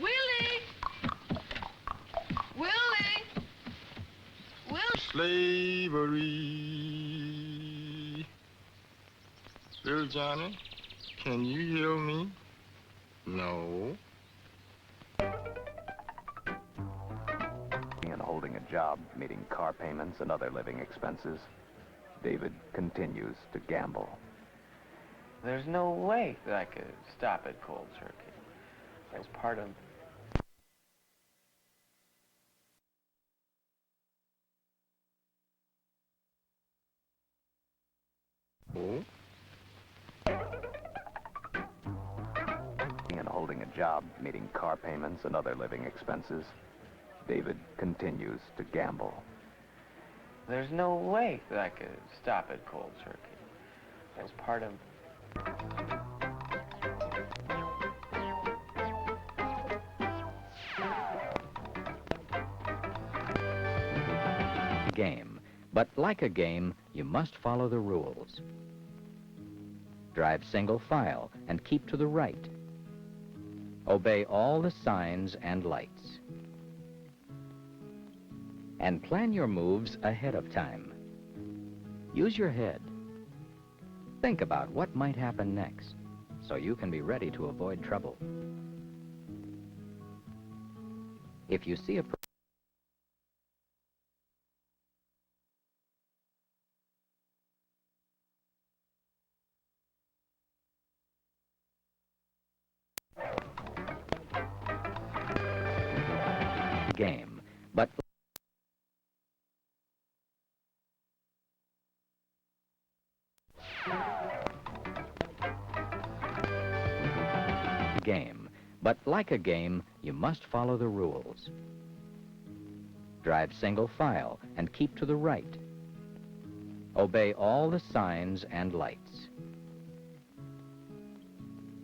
Willie! Willie! Slavery. Little Johnny, can you hear me? No. And holding a job, meeting car payments and other living expenses, David continues to gamble. There's no way that I could stop it cold turkey. As part of... Oh? And holding a job, meeting car payments and other living expenses, David continues to gamble. There's no way that I could stop it cold turkey. As part of... Game. But like a game, you must follow the rules. Drive single file and keep to the right. Obey all the signs and lights. And plan your moves ahead of time. Use your head. Think about what might happen next, so you can be ready to avoid trouble. If you see a game, but game. But like a game, you must follow the rules. Drive single file and keep to the right. Obey all the signs and lights.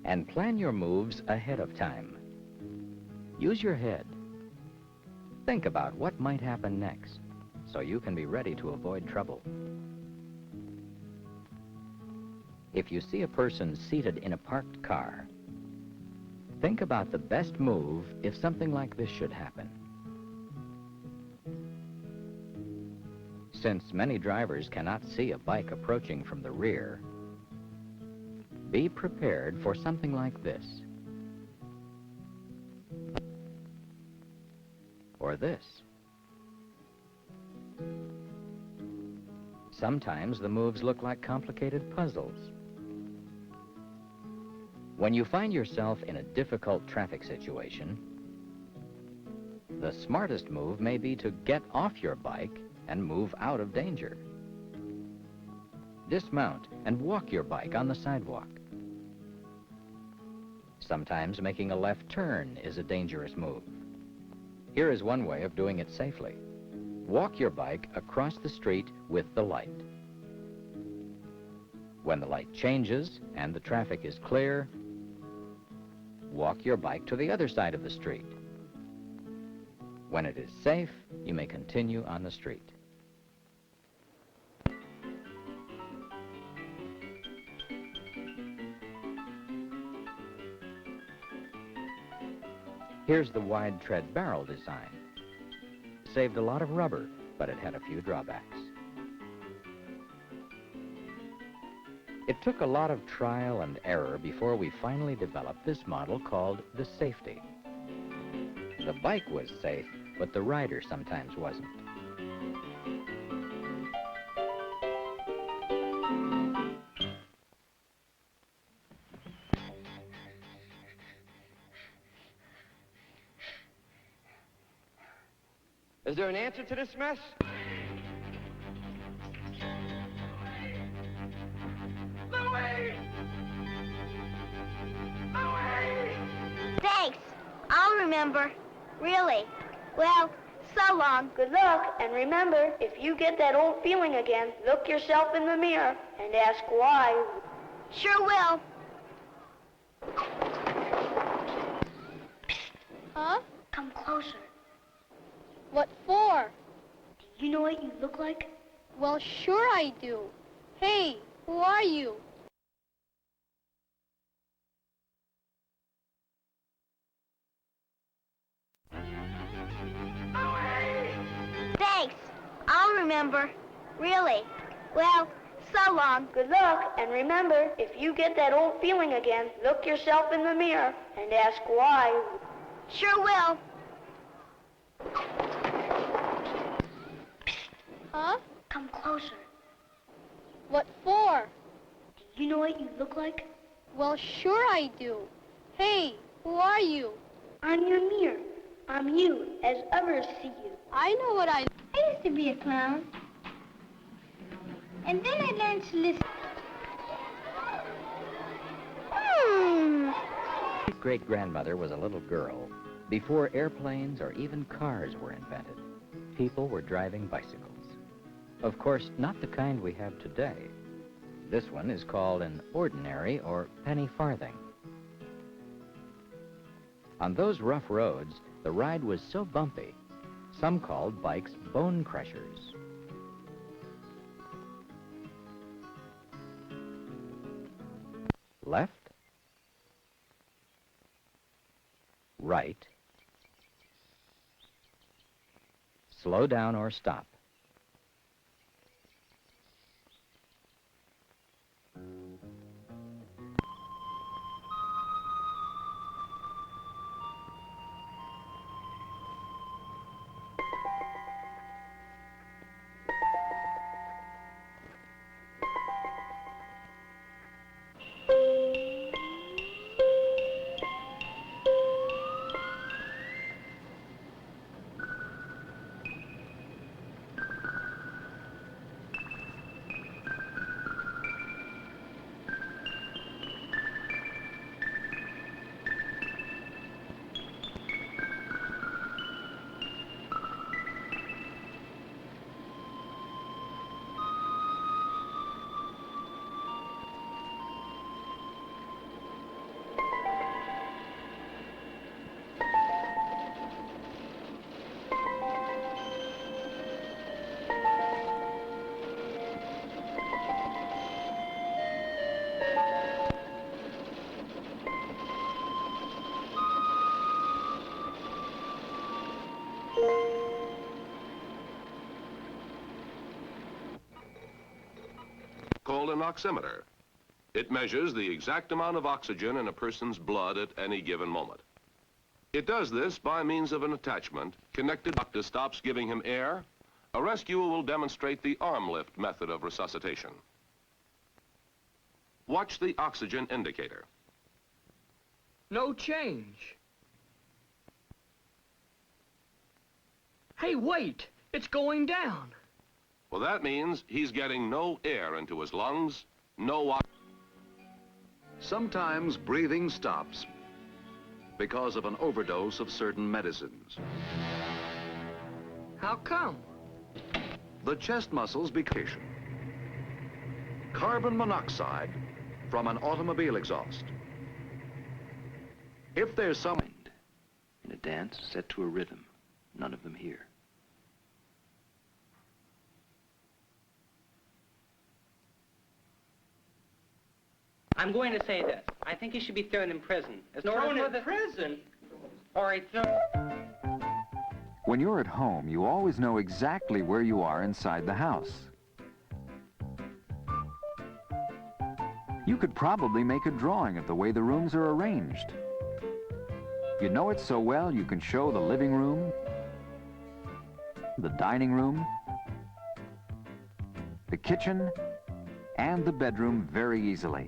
And plan your moves ahead of time. Use your head. Think about what might happen next, so you can be ready to avoid trouble. If you see a person seated in a parked car, think about the best move if something like this should happen. Since many drivers cannot see a bike approaching from the rear, be prepared for something like this. Or this. Sometimes the moves look like complicated puzzles. When you find yourself in a difficult traffic situation, the smartest move may be to get off your bike and move out of danger. Dismount and walk your bike on the sidewalk. Sometimes making a left turn is a dangerous move. Here is one way of doing it safely. Walk your bike across the street with the light. When the light changes and the traffic is clear, walk your bike to the other side of the street. When it is safe, you may continue on the street. Here's the wide tread barrel design. Saved a lot of rubber, but it had a few drawbacks. It took a lot of trial and error before we finally developed this model called the Safety. The bike was safe, but the rider sometimes wasn't. Is there an answer to this mess? Thanks. I'll remember. Really. Well, so long. Good luck. And remember, if you get that old feeling again, look yourself in the mirror and ask why. Sure will. Huh? Come closer. What for? Do you know what you look like? Well, sure I do. Hey, who are you? Thanks. I'll remember. Really. Well, so long. Good luck. And remember, if you get that old feeling again, look yourself in the mirror and ask why. Sure will. Huh? Come closer. What for? Do you know what you look like? Well, sure I do. Hey, who are you? I'm your mirror. I'm you, as others see you. I know what I used to be a clown. And then I learned to listen. Great-grandmother was a little girl before airplanes or even cars were invented. People were driving bicycles. Of course, not the kind we have today. This one is called an ordinary or penny farthing. On those rough roads, the ride was so bumpy, some called bikes bone crushers. Left, right, slow down or stop. Called an oximeter. It measures the exact amount of oxygen in a person's blood at any given moment. It does this by means of an attachment connected. Doctor stops giving him air. A rescuer will demonstrate the arm lift method of resuscitation. Watch the oxygen indicator. No change. Hey, wait! It's going down. Well, that means he's getting no air into his lungs, no oxygen. Sometimes breathing stops, because of an overdose of certain medicines. How come? The chest muscles become carbon monoxide from an automobile exhaust. If there's some in a dance set to a rhythm none of them hear. I'm going to say this. I think he should be thrown in prison. Thrown in prison? Or he thrown... When you're at home, you always know exactly where you are inside the house. You could probably make a drawing of the way the rooms are arranged. You know it so well you can show the living room, the dining room, the kitchen, and the bedroom very easily.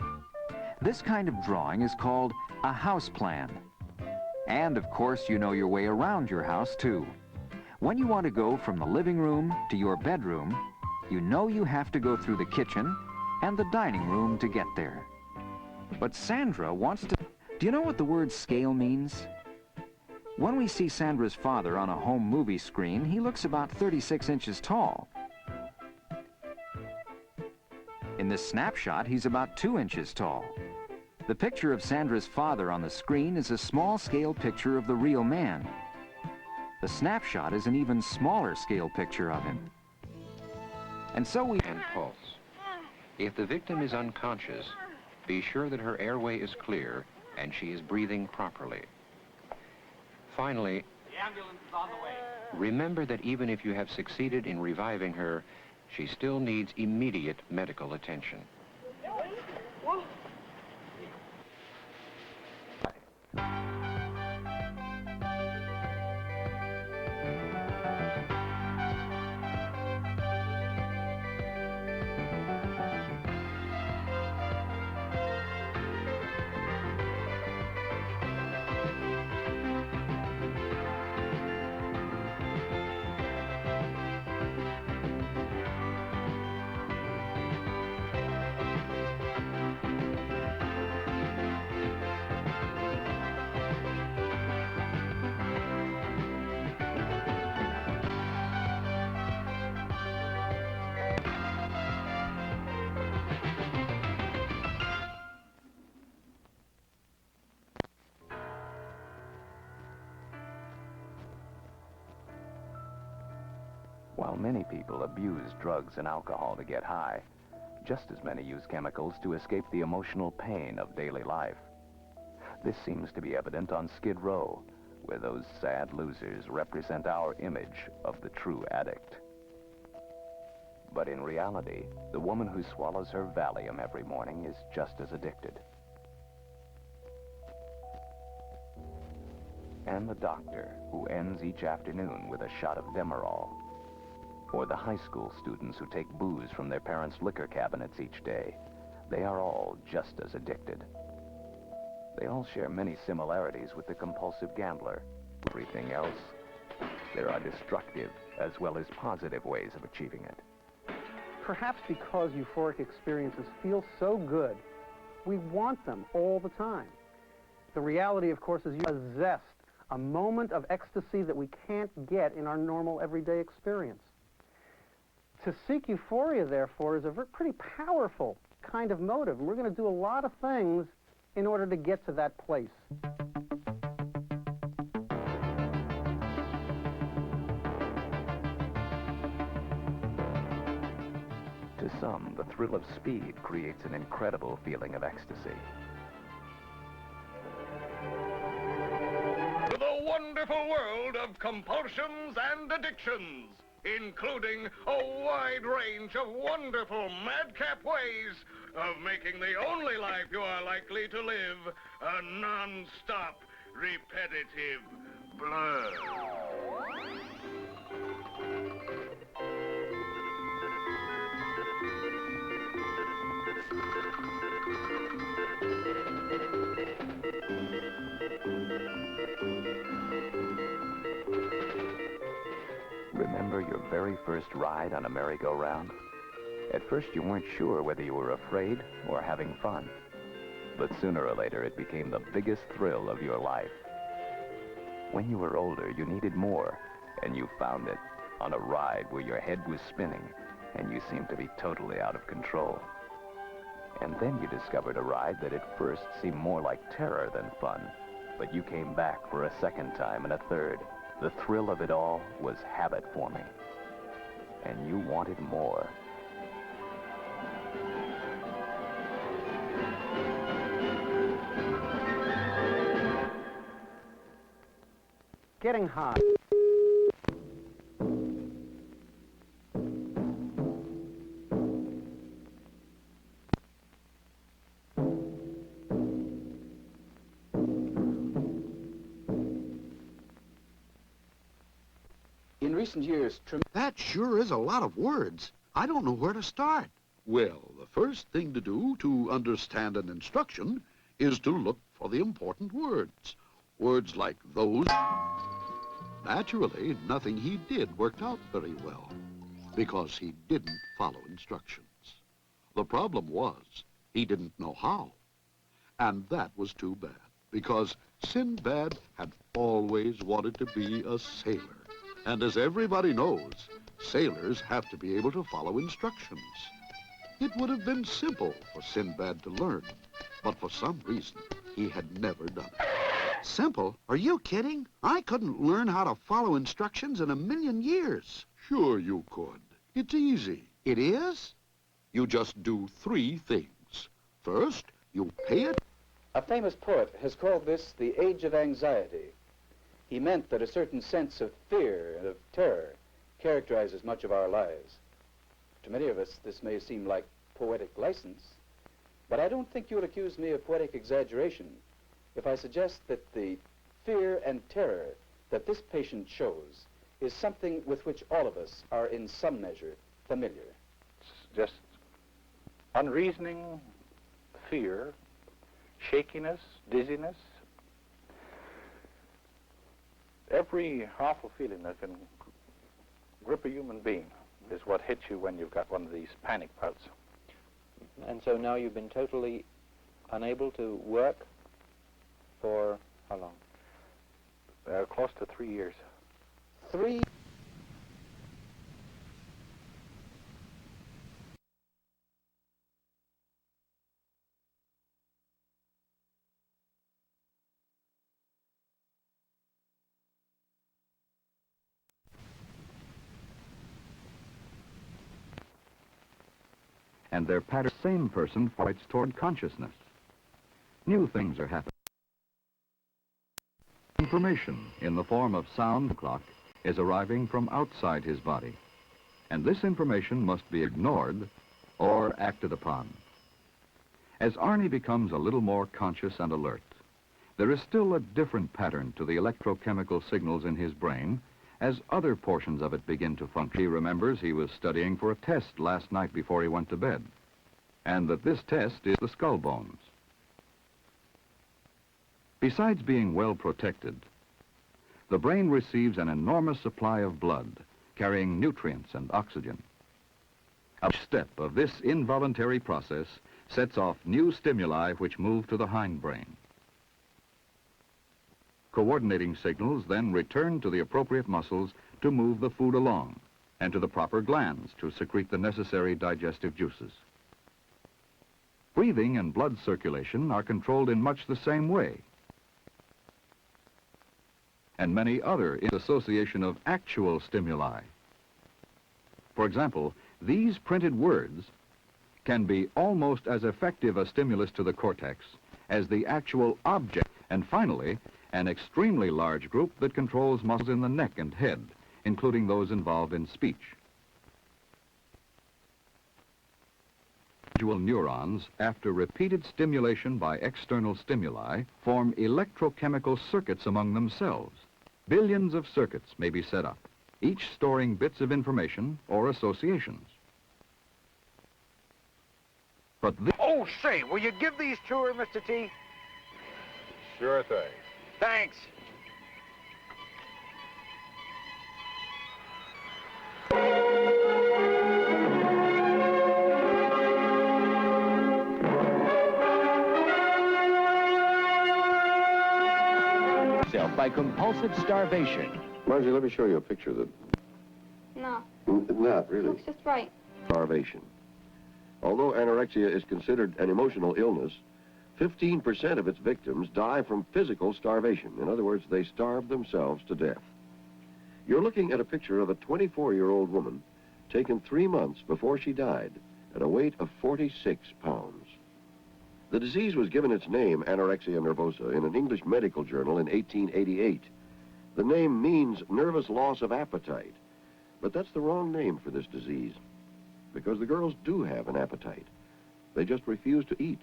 This kind of drawing is called a house plan. And of course you know your way around your house too. When you want to go from the living room to your bedroom, you know you have to go through the kitchen and the dining room to get there. But Sandra wants to... Do you know what the word scale means? When we see Sandra's father on a home movie screen, he looks about 36 inches tall. In this snapshot, he's about 2 inches tall. The picture of Sandra's father on the screen is a small-scale picture of the real man. The snapshot is an even smaller scale picture of him. And so we... And pulse. If the victim is unconscious, be sure that her airway is clear and she is breathing properly. Finally, The ambulance is on the way. remember that even if you have succeeded in reviving her, she still needs immediate medical attention. While many people abuse drugs and alcohol to get high, just as many use chemicals to escape the emotional pain of daily life. This seems to be evident on Skid Row, where those sad losers represent our image of the true addict. But in reality, the woman who swallows her Valium every morning is just as addicted. And the doctor who ends each afternoon with a shot of Demerol. Or the high school students who take booze from their parents' liquor cabinets each day. They are all just as addicted. They all share many similarities with the compulsive gambler. Everything else, there are destructive as well as positive ways of achieving it. Perhaps because euphoric experiences feel so good, we want them all the time. The reality, of course, is you have a zest, a moment of ecstasy that we can't get in our normal everyday experience. To seek euphoria, therefore, is a pretty powerful kind of motive, and we're going to do a lot of things in order to get to that place. To some, the thrill of speed creates an incredible feeling of ecstasy. To the wonderful world of compulsions and addictions, including a wide range of wonderful madcap ways of making the only life you are likely to live a non-stop, repetitive blur. Remember your very first ride on a merry-go-round? At first you weren't sure whether you were afraid or having fun. But sooner or later it became the biggest thrill of your life. When you were older, you needed more, and you found it on a ride where your head was spinning and you seemed to be totally out of control. And then you discovered a ride that at first seemed more like terror than fun, but you came back for a second time and a third. The thrill of it all was habit forming, and you wanted more. Getting hot. In recent years, that sure is a lot of words. I don't know where to start. Well, the first thing to do to understand an instruction is to look for the important words. Words like those. Naturally, nothing he did worked out very well, because he didn't follow instructions. The problem was, he didn't know how. And that was too bad, because Sinbad had always wanted to be a sailor. And as everybody knows, sailors have to be able to follow instructions. It would have been simple for Sinbad to learn, but for some reason, he had never done it. Simple? Are you kidding? I couldn't learn how to follow instructions in a million years. Sure you could. It's easy. It is? You just do 3 things. First, you pay it. A famous poet has called this the age of anxiety. He meant that a certain sense of fear and of terror characterizes much of our lives. To many of us, this may seem like poetic license, but I don't think you'll accuse me of poetic exaggeration if I suggest that the fear and terror that this patient shows is something with which all of us are in some measure familiar. It's just unreasoning fear, shakiness, dizziness, every awful feeling that can grip a human being is what hits you when you've got one of these panic bouts. And so now you've been totally unable to work for how long? Close to 3 years. 3 And their pattern, same person fights toward consciousness. New things are happening. Information in the form of sound clock is arriving from outside his body, and this information must be ignored or acted upon. As Arnie becomes a little more conscious and alert, there is still a different pattern to the electrochemical signals in his brain as other portions of it begin to function. He remembers he was studying for a test last night before he went to bed, and that this test is the skull bones. Besides being well protected, the brain receives an enormous supply of blood, carrying nutrients and oxygen. Each step of this involuntary process sets off new stimuli which move to the hindbrain. Coordinating signals then return to the appropriate muscles to move the food along, and to the proper glands to secrete the necessary digestive juices. Breathing and blood circulation are controlled in much the same way, and many other in association of actual stimuli. For example, these printed words can be almost as effective a stimulus to the cortex as the actual object. And finally, an extremely large group that controls muscles in the neck and head, including those involved in speech. Individual neurons, after repeated stimulation by external stimuli, form electrochemical circuits among themselves. Billions of circuits may be set up, each storing bits of information or associations. But oh, say, will you give these to her, Mr. T? Sure thing. Thanks. out by compulsive starvation. Margie, let me show you a picture that... No. Not really. Looks just right. Starvation. Although anorexia is considered an emotional illness, 15% of its victims die from physical starvation. In other words, they starve themselves to death. You're looking at a picture of a 24-year-old woman taken 3 months before she died at a weight of 46 pounds. The disease was given its name, anorexia nervosa, in an English medical journal in 1888. The name means nervous loss of appetite, but that's the wrong name for this disease, because the girls do have an appetite. They just refuse to eat.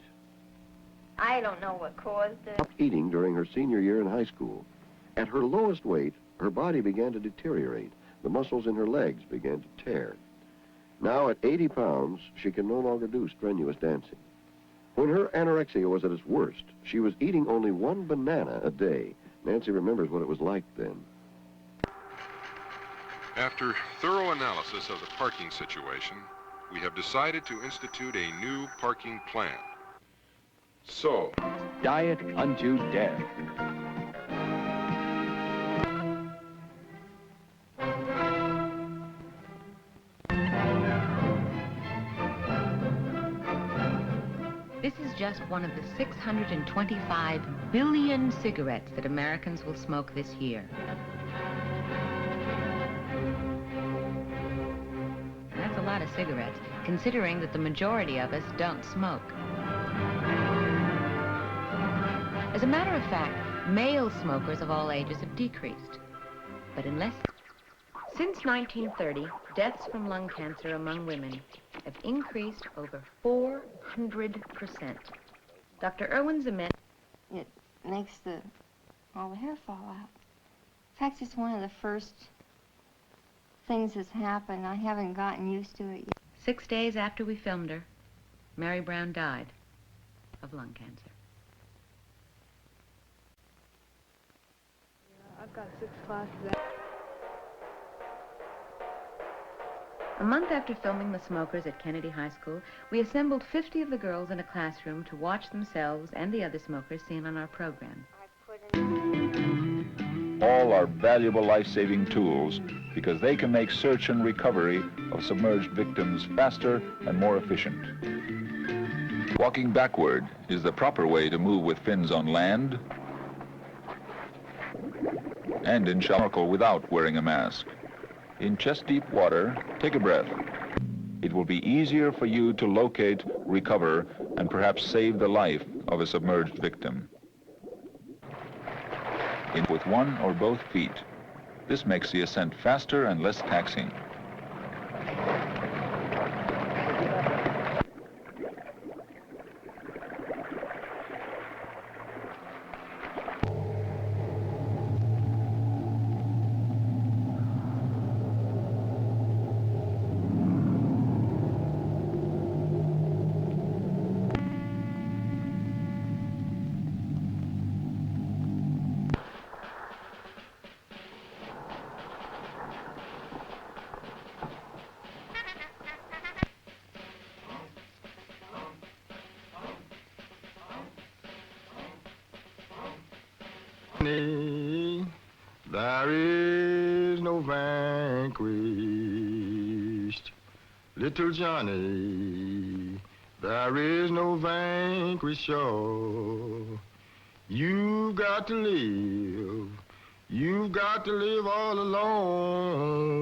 I don't know what caused it. Stopped eating during her senior year in high school. At her lowest weight, her body began to deteriorate. The muscles in her legs began to tear. Now, at 80 pounds, she can no longer do strenuous dancing. When her anorexia was at its worst, she was eating only 1 banana a day. Nancy remembers what it was like then. After thorough analysis of the parking situation, we have decided to institute a new parking plan. So, Diet unto death. This is just one of the 625 billion cigarettes that Americans will smoke this year. And that's a lot of cigarettes, considering that the majority of us don't smoke. As a matter of fact, male smokers of all ages have decreased. But since 1930, deaths from lung cancer among women have increased over 400%. Dr. Irwin Zement. It makes all the hair fall out. In fact, it's one of the first things that's happened. I haven't gotten used to it yet. 6 days after we filmed her, Mary Brown died of lung cancer. I've got 6 classes. A month after filming The Smokers at Kennedy High School, we assembled 50 of the girls in a classroom to watch themselves and the other smokers seen on our program. All are valuable life-saving tools because they can make search and recovery of submerged victims faster and more efficient. Walking backward is the proper way to move with fins on land and in snorkel without wearing a mask. In chest-deep water, take a breath. It will be easier for you to locate, recover, and perhaps save the life of a submerged victim. With 1 or both feet. This makes the ascent faster and less taxing. There is no vanquished, little Johnny. There is no vanquished shore. You've got to live. You've got to live all alone.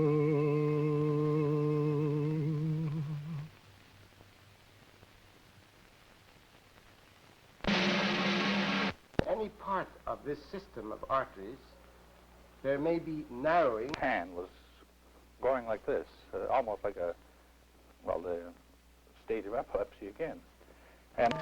Any part of this system of arteries, there may be narrowing. Hand was going like this, almost like the stage of epilepsy again. And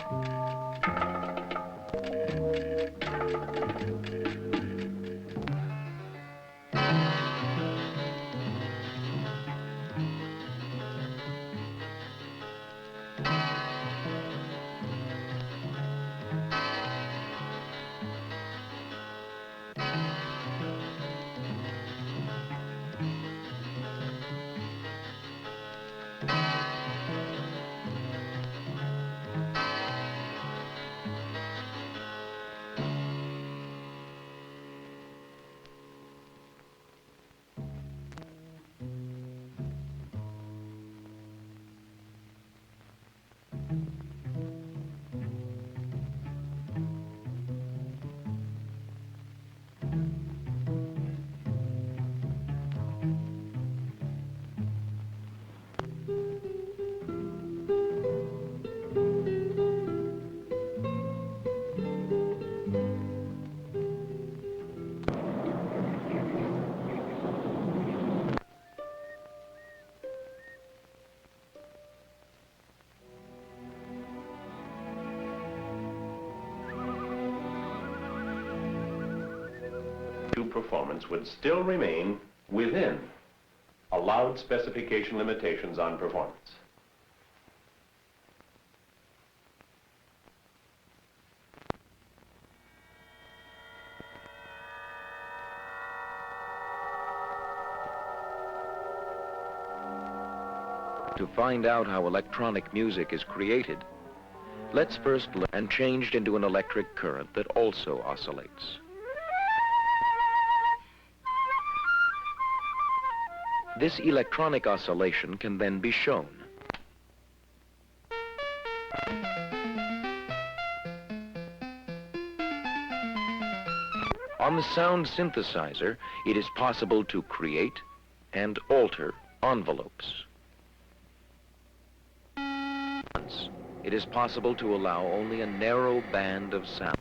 performance would still remain within allowed specification limitations on performance. To find out how electronic music is created, let's first learn and changed into an electric current that also oscillates. This electronic oscillation can then be shown. On the sound synthesizer, it is possible to create and alter envelopes. It is possible to allow only a narrow band of sound.